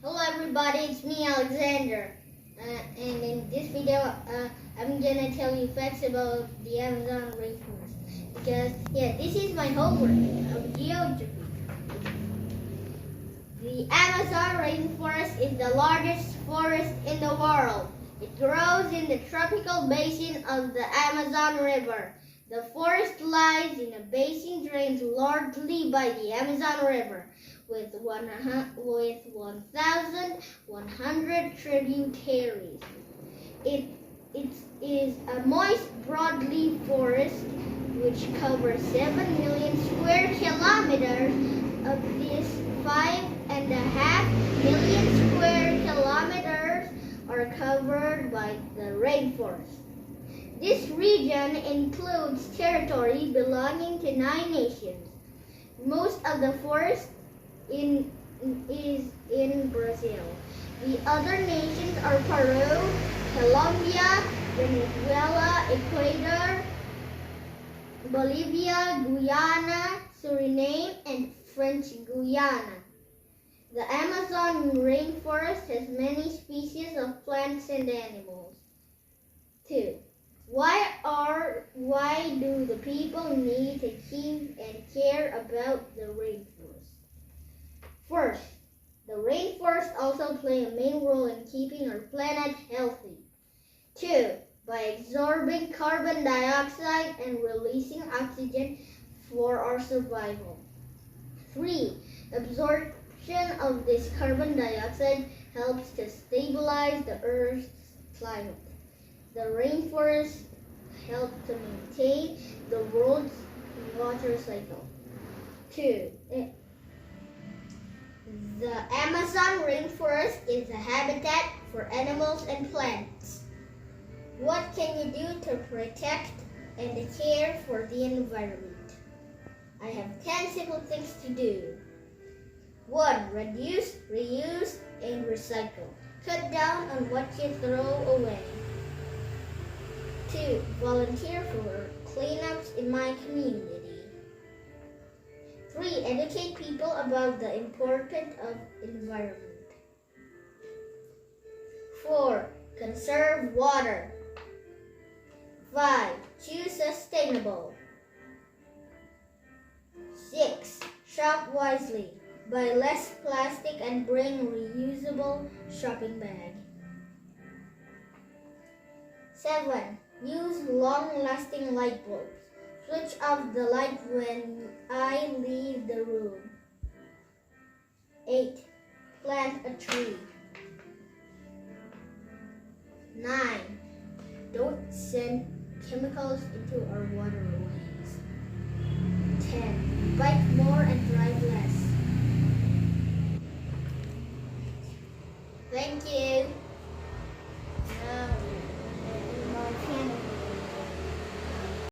Hello everybody, it's me Alexander, and in this video I'm gonna tell you facts about the Amazon rainforest because this is my homework of geography. The Amazon rainforest is the largest forest in the world. It grows in the tropical basin of the Amazon River. The forest lies in a basin drained largely by the Amazon River, with 1,100 tributaries. It is a moist broadleaf forest which covers 7 million square kilometers. Of this, 5.5 million square kilometers are covered by the rainforest. This region includes territory belonging to 9 nations. Most of the forest is in Brazil. The other nations are Peru, Colombia, Venezuela, Ecuador, Bolivia, Guyana, Suriname, and French Guiana. The Amazon rainforest has many species of plants and animals. 2. Why do the people need to keep and care about the rainforest? First, the rainforest also plays a main role in keeping our planet healthy. 2. By absorbing carbon dioxide and releasing oxygen for our survival. 3. Absorption of this carbon dioxide helps to stabilize the Earth's climate. The rainforest helps to maintain the world's water cycle. 2. The Amazon rainforest is a habitat for animals and plants. What can you do to protect and care for the environment? I have 10 simple things to do. 1. Reduce, reuse, and recycle. Cut down on what you throw away. 2. Volunteer for cleanups in my community. 3. Educate people about the importance of environment. 4. Conserve water. 5. Choose sustainable. 6. Shop wisely. Buy less plastic and bring reusable shopping bag. 7. Use long-lasting light bulbs. Switch off the light when I leave the room. 8. Plant a tree. 9. Don't send chemicals into our waterways. 10. Bike more and drive less. Thank you.